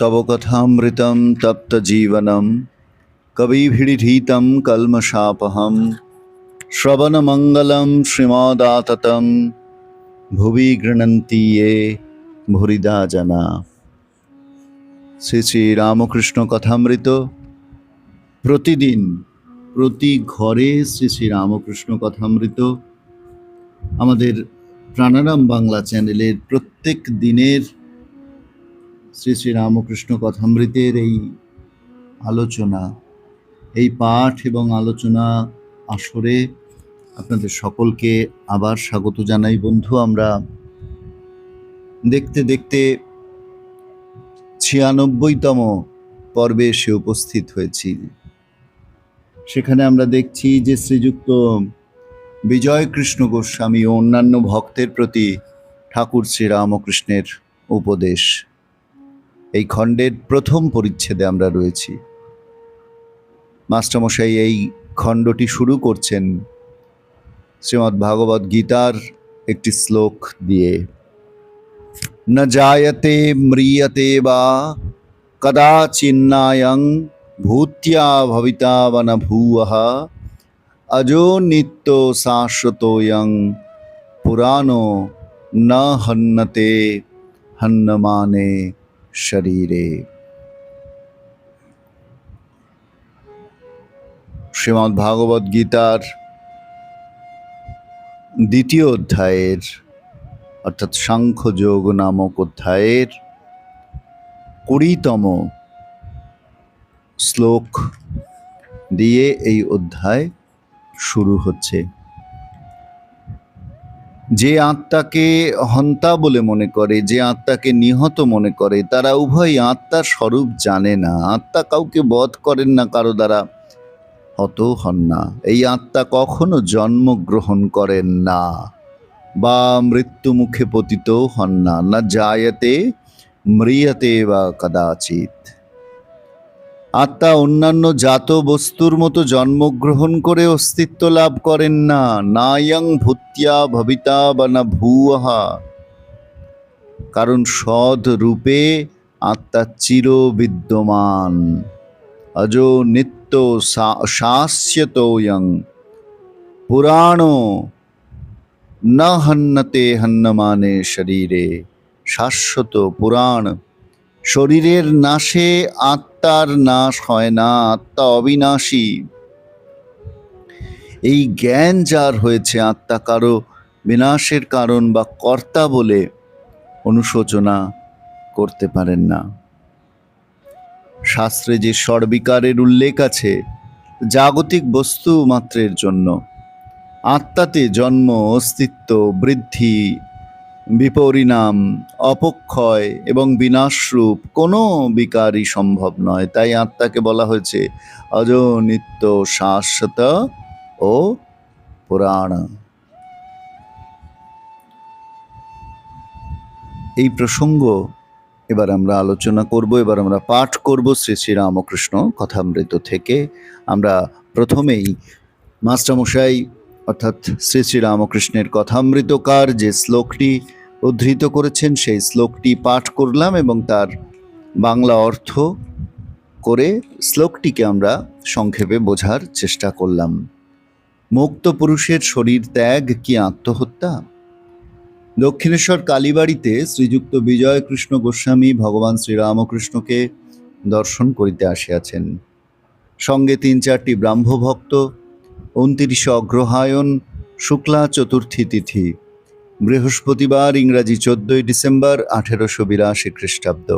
तव कथामृतं तप्तजीवनं कविभिरीडितं कल्मषापहं श्रवणमङ्गलं श्रीमदाततं भुवि गृह्णन्ति ये भूरिदा जना। শ্রী শ্রী রামকৃষ্ণ কথামৃত প্রতিদিন প্রতি ঘরে শ্রী শ্রী রামকৃষ্ণ কথামৃত আমাদের প্রাণারাম বাংলা চ্যানেলের প্রত্যেক দিনের শ্রী শ্রী রামকৃষ্ণ কথামৃতের এই আলোচনা, এই পাঠ এবং আলোচনা আসরে আপনাদের সকলকে আবার স্বাগত জানাই। বন্ধু, আমরা দেখতে দেখতে ৯৬তম পর্বে এসে উপস্থিত হয়েছি। সেখানে আমরা দেখছি যে শ্রীযুক্ত বিজয় কৃষ্ণ গোস্বামী ও অন্যান্য ভক্তের প্রতি ঠাকুর শ্রী রামকৃষ্ণের উপদেশ, এই খণ্ডের প্রথম পরিচ্ছেদে আমরা রয়েছি। মাস্টারমশাই এই খণ্ডটি শুরু করছেন শ্রীমদ্ ভাগবত গীতার একটি শ্লোক দিয়ে। ন জায়তে ম্রিয়তে বা কদাচিন্নায়ং ভূত্যা ভবিতা বা ন ভূয়ঃ অজো নিত্য শাশ্বতোয়ং পুরাণো ন হন্যতে হন্যমানে শরীরে। শ্রীমদ্ ভাগবত গীতার দ্বিতীয় অধ্যায়ের অর্থাৎ সাংখ্যযোগ নামক অধ্যায়ের ২০তম শ্লোক দিয়ে এই অধ্যায় শুরু হচ্ছে। যে আত্মাকে হন্তা বলে মনে করে, যে আত্মাকে নিহত মনে করে, তারা উভয় আত্মার স্বরূপ জানে না। আত্মা কাউকে বধ করেন না, কারো দ্বারা হত হন না। এই আত্মা কখনো জন্মগ্রহণ করেন না বা মৃত্যু মুখে পতিত হন না। না জায়তে ম্রিয়তে বা কদাচিৎ। আত্মা অন্যান্য জাত বস্তুর মতো জন্মগ্রহণ করে অস্তিত্ব লাভ করেন না। নায়ং ভূত্যা ভবিতা বা না ভূয়ঃ। কারণ সদ রূপে আত্মা চির বিদ্যমান। অজো নিত্য শাস্যতোয়ং পুরাণো ন হন্যতে হন্যমানে শরীরে। শাশ্বত পুরাণ, শরীরের নাশে আত্মার নাশ হয় না। আত্মা অবিনাশী। এই জ্ঞান যার হয়েছে, আত্মা কারো বিনাশের কারণ বা কর্তা বলে অনুশোচনা করতে পারেন না। শাস্ত্রে যে ষড়বিকারের উল্লেখ আছে জাগতিক বস্তু মাত্রের জন্য, আত্মাতে জন্ম, অস্তিত্ব, বৃদ্ধি, বিপরিণাম, অপক্ষয় এবং বিনাশরূপ কোনো বিকারই সম্ভব নয়। তাই আত্মাকে বলা হয়েছে অজ, নিত্য, শাশ্বত ও পুরাণ। এই প্রসঙ্গ এবার আমরা আলোচনা করব, এবার আমরা পাঠ করব শ্রী শ্রী রামকৃষ্ণ কথামৃত থেকে। আমরা প্রথমেই মাস্টারমশাই অর্থাৎ শ্রী শ্রী রামকৃষ্ণের কথামৃতকার যে শ্লোকটি উদ্ধৃত করেছেন সেই শ্লোকটি পাঠ করলাম এবং তার বাংলা অর্থ করে শ্লোকটিকে আমরা সংক্ষেপে বোঝার চেষ্টা করলাম। মুক্ত পুরুষের শরীর ত্যাগ কি আত্মহত্যা? দক্ষিণেশ্বর কালীবাড়িতে শ্রীযুক্ত বিজয় কৃষ্ণ গোস্বামী ভগবান শ্রীরামকৃষ্ণকে দর্শন করিতে আসিয়াছেন। সঙ্গে ৩-৪টি ব্রাহ্মভক্ত। ২৯ অগ্রহায়ণ শুক্লা চতুর্থী তিথি, বৃহস্পতিবার, ইংরাজি ১৪ই ডিসেম্বর ১৮৮২ খ্রিস্টাব্দ।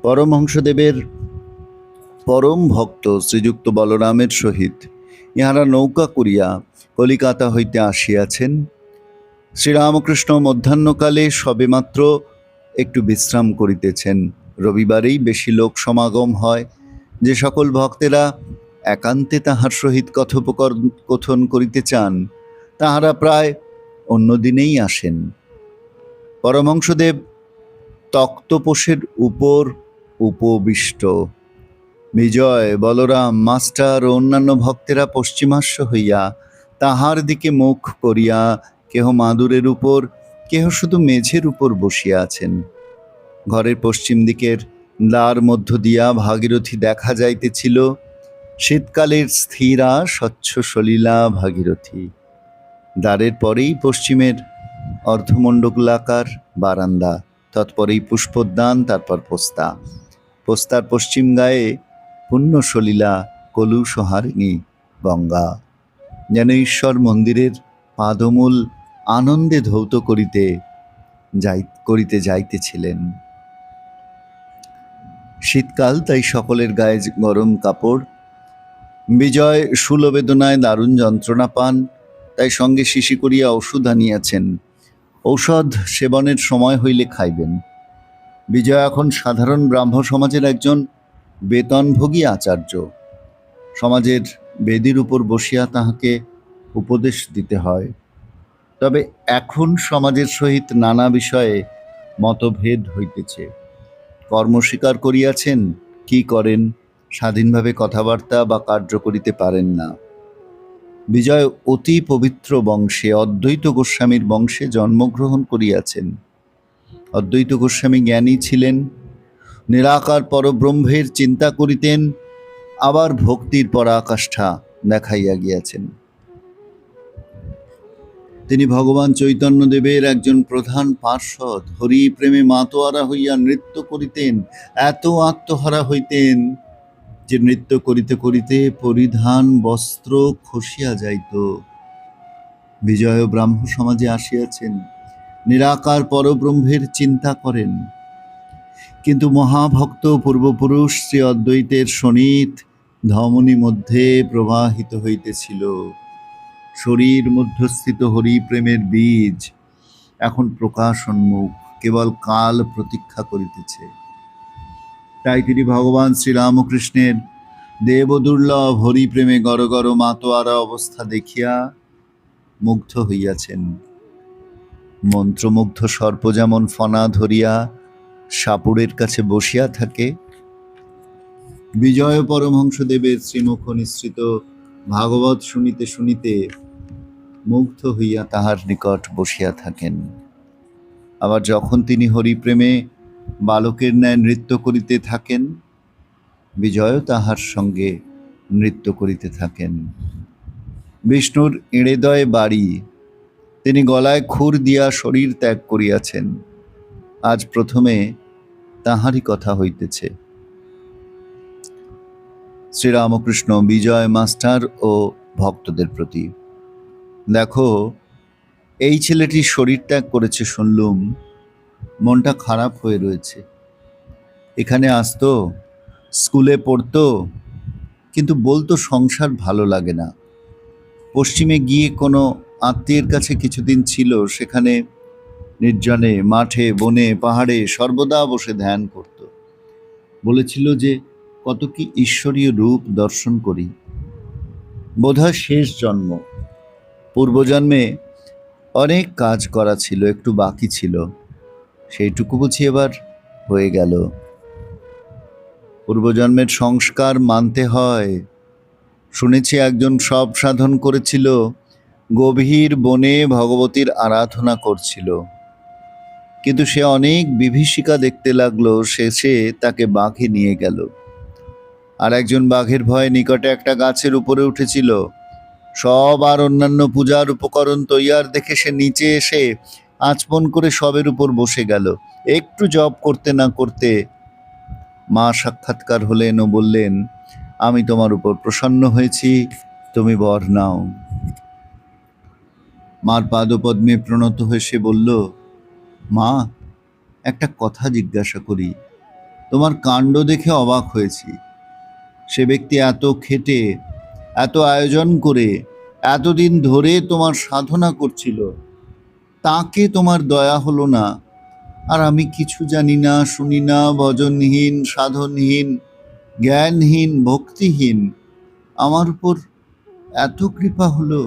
পরমহংসদেবের পরম ভক্ত শ্রীযুক্ত বলরামের সহিত ইহারা নৌকা করিয়া কলিকাতা হইতে আসিয়াছেন। শ্রীরামকৃষ্ণ মধ্যাহ্নকালে সবেমাত্র একটু বিশ্রাম করিতেছেন। রবিবারেই বেশি লোক সমাগম হয়। যে সকল ভক্তেরা একান্তে তাহার সহিত কথোপকথন করিতে চান, তাহারা প্রায় অন্য দিনেই আসেন। পরমহংসদেব তক্তপোষের উপর উপবিষ্ট। বিজয়, বলরাম, মাস্টার ও অন্যান্য ভক্তেরা পশ্চিমাস্য হইয়া তাহার দিকে মুখ করিয়া কেহ মাদুরের উপর, কেহ শুধু মেঝের উপর বসিয়া আছেন। ঘরের পশ্চিম দিকের দ্বার মধ্য দিয়া ভাগীরথী দেখা যাইতেছিল, শীতকালের স্থিরা স্বচ্ছ সলিলা ভাগীরথী। দ্বারের পরেই পশ্চিমের অর্ধমণ্ডলাকার বারান্দা, তৎপরেই পুষ্পোদ্যান, তারপর পোস্তা। পোস্তার পশ্চিম গায়ে পুণ্য সলিলা কলুষহারিণী গঙ্গা, যেন ঈশ্বর মন্দিরের পাদমূল আনন্দে ধৌত করিতে যাইতেছিলেন। শীতকাল, তাই সকলের গায়ে গরম কাপড়। বিজয় শূলবেদনায় দারুণ যন্ত্রণা পান, তাই সঙ্গে শিশি করিয়া ওষুধ আনিয়াছেন। ঔষধ সেবনের সময় হইলে খাইবেন। বিজয় এখন সাধারণ ব্রাহ্ম সমাজের একজন বেতনভোগী আচার্য। সমাজের বেদির উপর বসিয়া তাহাকে উপদেশ দিতে হয়। তবে এখন সমাজের সহিত নানা বিষয়ে মতভেদ হইতেছে। কর্ম স্বীকার করিয়াছেন, কি করেন, স্বাধীনভাবে কথাবার্তা বা কার্য করিতে পারেন না। বিজয় অতি পবিত্র বংশে, অদ্বৈত গোস্বামীর বংশে জন্মগ্রহণ করিয়াছেন। অদ্বৈত গোস্বামী জ্ঞানী ছিলেন, নিরাকার পরব্রহ্মের চিন্তা করিতেন, আবার ভক্তির পরাকাষ্ঠা দেখাইয়া গিয়াছেন। তিনি ভগবান চৈতন্যদেবের একজন প্রধান পার্ষদ। হরি প্রেমে মাতোয়ারা হইয়া নৃত্য করিতেন, এত আত্মহারা হইতেন যে নৃত্য করিতে করিতে পরিধান বস্ত্র খসিয়া যাইত। বিজয় ব্রাহ্ম সমাজে আসিয়াছেন, নিরাকার পরব্রহ্মের চিন্তা করেন, কিন্তু মহাভক্ত পূর্বপুরুষ শ্রী অদ্বৈতের শোণিত ধমনী মধ্যে প্রবাহিত হইতেছিল। শরীর মধ্যস্থিত হরি প্রেমের বীজ এখন প্রকাশোন্মুখ, কেবল কাল প্রতীক্ষা করিতেছে। তাই তিনি ভগবান শ্রীরামকৃষ্ণের দেবদুর্লভ হরি প্রেমে গরগর মাতোয়ারা অবস্থা দেখিয়া মুগ্ধ হইয়াছেন। মন্ত্রমুগ্ধ সর্প যেমন ফনা ধরিয়া সাপুড়ের কাছে বসিয়া থাকে, বিজয় পরমহংসদেবের শ্রীমুখ নিঃসৃত ভাগবত শুনিতে শুনিতে মুগ্ধ হইয়া তাহার নিকট বসিয়া থাকেন। আবার যখন তিনি হরিপ্রেমে বালকের ন্যায় নৃত্য করিতে থাকেন, বিজয়ও তাহার সঙ্গে নৃত্য করিতে থাকেন। বিষ্ণুর ইড়েদয় বাড়ি, তিনি গলায় খুর দিয়া শরীর ত্যাগ করিয়াছেন। আজ প্রথমে তাহারই কথা হইতেছে। শ্রীরামকৃষ্ণ বিজয় মাস্টার ও ভক্তদের প্রতি, দেখো, এই ছেলেটি শরীর ত্যাগ করেছে শুনলুম, মনটা খারাপ হয়ে রয়েছে। এখানে আসতো, স্কুলে পড়তো, কিন্তু বলতো সংসার ভালো লাগে না। পশ্চিমে গিয়ে কোনো আত্মীয়ের কাছে কিছুদিন ছিল, সেখানে নির্জনে, মাঠে, বনে, পাহাড়ে সর্বদা বসে ধ্যান করত। বলেছিল যে কত কি ঈশ্বরীয় রূপ দর্শন করি। বোধহয় শেষ জন্ম। পূর্বজন্মে অনেক কাজ করা ছিল, একটু বাকি ছিল, সেইটুকু বুঝি এবার হয়ে গেল। পূর্বজন্মের সংস্কার মানতে হয়। শুনেছি একজন সব সাধন করেছিল, গভীর বনে ভগবতীর আরাধনা করছিল, কিন্তু সে অনেক বিভীষিকা দেখতে লাগলো, শেষে তাকে বাঘে নিয়ে গেল। আর একজন বাঘের ভয়ে নিকটে একটা গাছের উপরে উঠেছিল। সব আর অন্যান্য পূজার উপকরণ তৈয়ার দেখে সে নিচে এসে আচমন করে সবের উপর বসে গেল। একটু জপ করতে না করতে মা সাক্ষাৎকার হলেন ও বললেন, আমি তোমার উপর প্রসন্ন হয়েছি, তুমি বর নাও। মার পাদপদ্মে প্রণত হয়ে সে বলল, মা, একটা কথা জিজ্ঞাসা করি, তোমার কাণ্ড দেখে অবাক হয়েছি। সে ব্যক্তি এত খেটে, এত আয়োজন করে, এতদিন ধরে তোমার সাধনা করছিল, তাকে তোমার দয়া হলো না, আর আমি কিছু জানি না, শুনি না, ভজনহীন, সাধনহীন, জ্ঞানহীন, ভক্তিহীন, আমার উপর এত কৃপা হলো।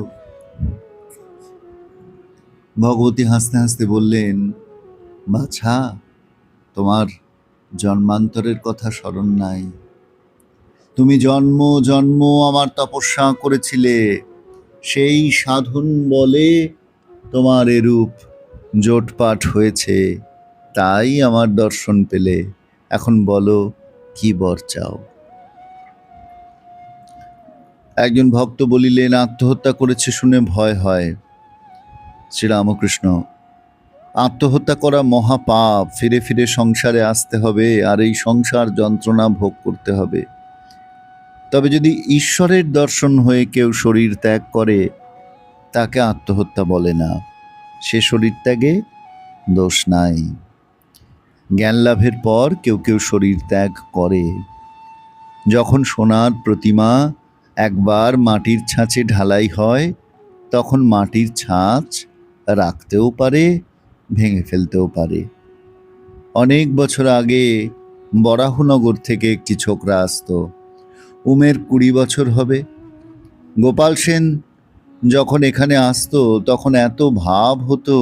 ভগবতী হাসতে হাসতে বললেন, বাছা, তোমার জন্মান্তরের কথা স্মরণ নাই। তুমি জন্ম জন্ম আমার তপস্যা করেছিলে, সেই সাধন বলে তোমার এরূপ জোটপাট হয়েছে, তাই আমার দর্শন পেলে। এখন বলো, কি বর চাও? একজন ভক্ত বলিলেন, আত্মহত্যা করেছে শুনে ভয় হয়। শ্রীরামকৃষ্ণ, আত্মহত্যা করা মহাপাপ, ফিরে ফিরে সংসারে আসতে হবে, আর এই সংসার যন্ত্রণা ভোগ করতে হবে। তবে যদি ঈশ্বরের দর্শন হয়ে কেউ শরীর ত্যাগ করে, তাকে আত্মহত্যা বলে না, সে শরীর ত্যাগে দোষ নাই। জ্ঞান লাভের পর কেউ কেউ শরীর ত্যাগ করে। যখন সোনার প্রতিমা একবার মাটির ছাঁচে ঢালাই হয়, তখন মাটির ছাঁচ রাখতেও পারে, ভেঙে ফেলতেও পারে। অনেক বছর আগে বরাহনগর থেকে একটি ছোকরা আসতো, উমের 20 বছর হবে। গোপাল সেন যখন এখানে আসতো, তখন এত ভাব হতো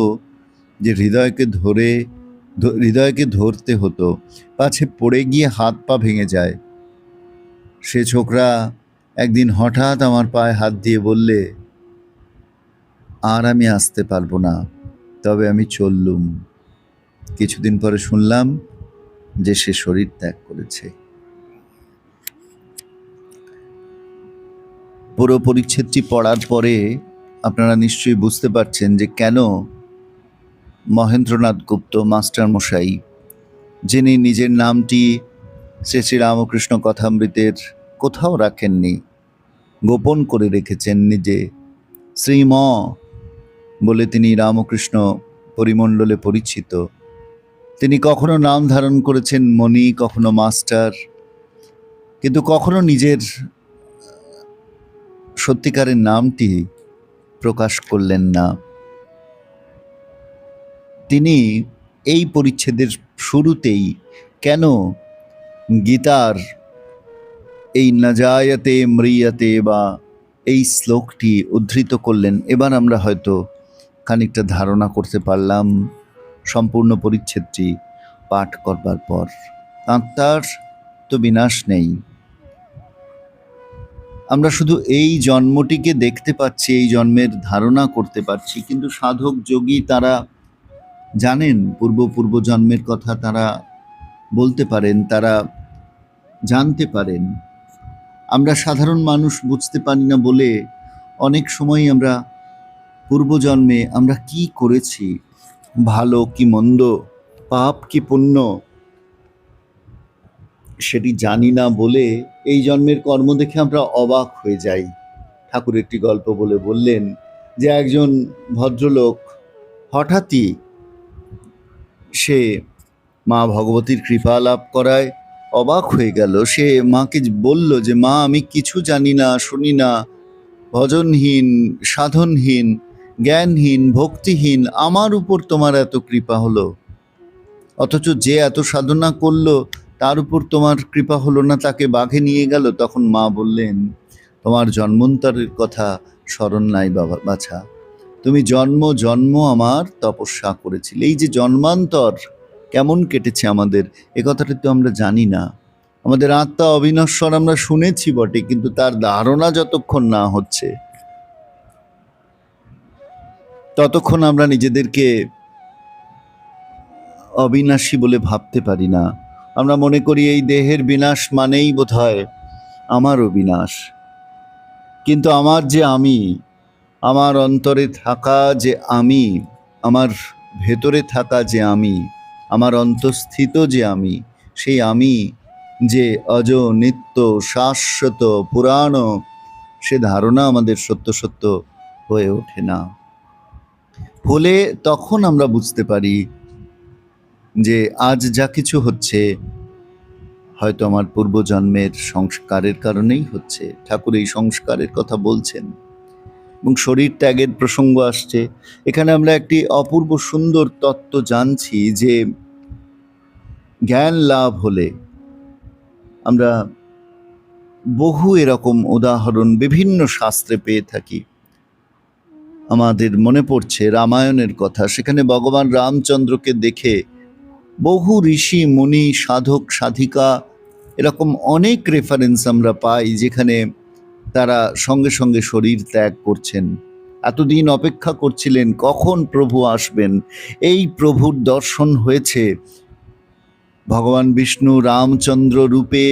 যে হৃদয়কে ধরতে হতো, পাছে পড়ে গিয়ে হাত পা ভেঙে যায়। সে ছোকরা একদিন হঠাৎ আমার পায়ে হাত দিয়ে বললে, আর আমি আসতে পারবো না, তবে আমি চললুম। কিছুদিন পরে শুনলাম যে সে শরীর ত্যাগ করেছে। পুরো পরিচ্ছেদটি পড়ার পরে আপনারা নিশ্চয়ই বুঝতে পারছেন যে কেন মহেন্দ্রনাথ গুপ্ত মাস্টার মশাই, যিনি নিজের নামটি শ্রী শ্রী রামকৃষ্ণ কথামৃতের কোথাও রাখেননি, গোপন করে রেখেছেন, নিজে শ্রীম বলে তিনি রামকৃষ্ণ পরিমণ্ডলে পরিচিত। তিনি কখনো নাম ধারণ করেছেন মণি, কখনো মাস্টার, কিন্তু কখনো নিজের সত্যিকারের নামটি প্রকাশ করলেন না। তিনি এই পরিচ্ছেদের শুরুতেই কেন গীতার এই নাজায়াতে ম্রিয়াতে বা এই শ্লোকটি উদ্ধৃত করলেন, এবার আমরা হয়তো খানিকটা ধারণা করতে পারলাম সম্পূর্ণ পরিচ্ছেদটি পাঠ করবার পর। আত্মার তো বিনাশ নেই, আমরা শুধু এই জন্মটিকে দেখতে পাচ্ছি, এই জন্মের ধারণা করতে পারছি, কিন্তু সাধক যোগী তারা জানেন, পূর্ব জন্মের কথা তারা বলতে পারেন, তারা জানতে পারেন। আমরা সাধারণ মানুষ বুঝতে পারি না বলে অনেক সময় আমরা পূর্বজন্মে আমরা কি করেছি, ভালো কি মন্দ, পাপ কি পুণ্য, সেটি জানি না বলে এই জন্মের কর্ম দেখে আমরা অবাক হয়ে যাই। ঠাকুর একটি গল্প বলে বললেন যে একজন ভদ্রলোক হঠাৎই সে মা ভগবতীর কৃপা লাভ করায় অবাক হয়ে গেল। সে মাকে বলল যে, মা, আমি কিছু জানি না, শুনি না, ভজনহীন, সাধনহীন, জ্ঞানহীন, ভক্তিহীন, আমার উপর তোমার এত কৃপা হলো, অথচ যে এত সাধনা করলো তার উপর তোমার কৃপা হলো না, তাকে বাঘে নিয়ে গেল। তখন মা বললেন, তোমার জন্মান্তরের কথা স্মরণ নাই বাবা, বাছা, তুমি জন্ম জন্ম আমার তপস্যা করেছিলে। এই যে জন্মান্তর কেমন কেটেছে আমাদের, এ কথাটা তো আমরা জানি না। আমাদের আত্মা অবিনশ্বর আমরা শুনেছি বটে, কিন্তু তার ধারণা যতক্ষণ না হচ্ছে ততক্ষণ আমরা নিজেদেরকে অবিনাশী বলে ভাবতে পারি না। আমরা মনে করি এই দেহের বিনাশ মানেই বোধহয় আমারও বিনাশ। কিন্তু আমার যে আমি, আমার অন্তরে থাকা যে আমি, আমার ভেতরে থাকা যে আমি, আমার অন্তঃস্থিত যে আমি, সেই আমি যে অজ, নিত্য, শাশ্বত, পুরাণ, সে ধারণা আমাদের সত্য সত্য হয়ে ওঠে না। ফলে তখন আমরা বুঝতে পারি যে আজ যা কিছু হচ্ছে হয়তো আমার পূর্বজন্মের সংস্কারের কারণেই হচ্ছে। ঠাকুর এই সংস্কারের কথা বলছেন এবং শরীর ত্যাগের প্রসঙ্গ আসছে। এখানে আমরা একটি অপূর্ব সুন্দর তত্ত্ব জানছি যে জ্ঞান লাভ হলে আমরা বহু এরকম উদাহরণ বিভিন্ন শাস্ত্রে পেয়ে থাকি। আমাদের মনে পড়ছে রামায়ণের কথা, সেখানে ভগবান রামচন্দ্রকে দেখে বহু ঋষি মুনি সাধক সাধিকা এরকম অনেক রেফারেন্স আমরা পাই, যেখানে তারা সঙ্গে সঙ্গে শরীর ত্যাগ করছেন। এতদিন অপেক্ষা করছিলেন কখন প্রভু আসবেন। এই প্রভুর দর্শন হয়েছে। ভগবান বিষ্ণু রামচন্দ্র রূপে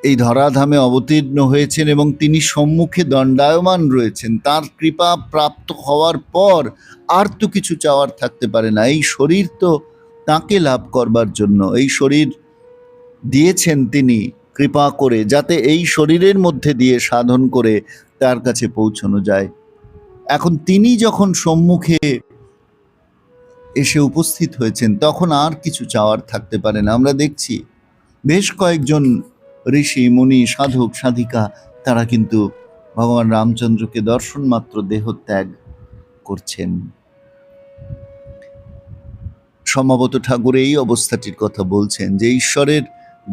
এই ধরাধামে অবতীর্ণ হয়েছেন এবং তিনি সম্মুখে দণ্ডায়মান রয়েছেন। তার কৃপা প্রাপ্ত হওয়ার পর আর তো কিছু চাওয়ার থাকতে পারে না। এই শরীর তো তাকে লাভ করবার জন্য এই শরীর দিয়েছেন তিনি কৃপা করে, যাতে এই শরীরের মধ্যে দিয়ে সাধন করে তার কাছে পৌঁছানো যায়। এখন তিনি যখন সম্মুখে এসে উপস্থিত হয়েছেন তখন আর কিছু চাওয়ার থাকতে পারে না। আমরা দেখছি বেশ কয়েকজন ঋষি মুনি সাধক সাধিকা তারা কিন্তু ভগবান রামচন্দ্রকে দর্শন মাত্র দেহত্যাগ করছেন। সম্ভবত ঠাকুর এই অবস্থাটির কথা বলছেন যে ঈশ্বরের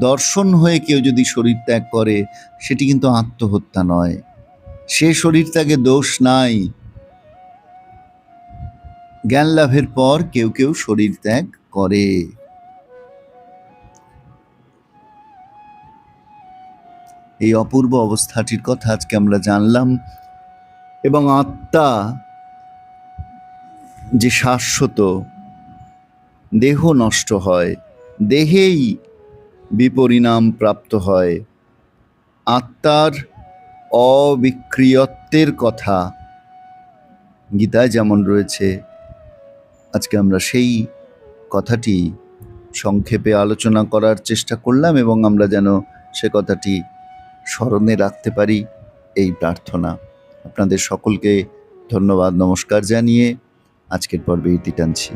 দর্শন হয়ে কেউ যদি শরীর ত্যাগ করে সেটি কিন্তু আত্মহত্যা নয়, সে শরীর ত্যাগে দোষ নাই। জ্ঞান লাভের পর কেউ কেউ শরীর ত্যাগ করে। এই অপূর্ব অবস্থাটির কথা আজকে আমরা জানলাম। এবং আত্মা যে শাশ্বত, দেহ নষ্ট হয়, দেহেই বিপরিণাম প্রাপ্ত হয়। আত্মার অবিক্রিয়ত্বের কথা গীতায় যেমন রয়েছে, আজকে আমরা সেই কথাটি সংক্ষেপে আলোচনা করার চেষ্টা করলাম এবং আমরা যেন সে কথাটি স্মরণে রাখতে পারি, এই প্রার্থনা। আপনাদের সকলকে ধন্যবাদ, নমস্কার জানিয়ে আজকের পর্বে ইতি টানছি।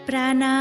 প্রাণা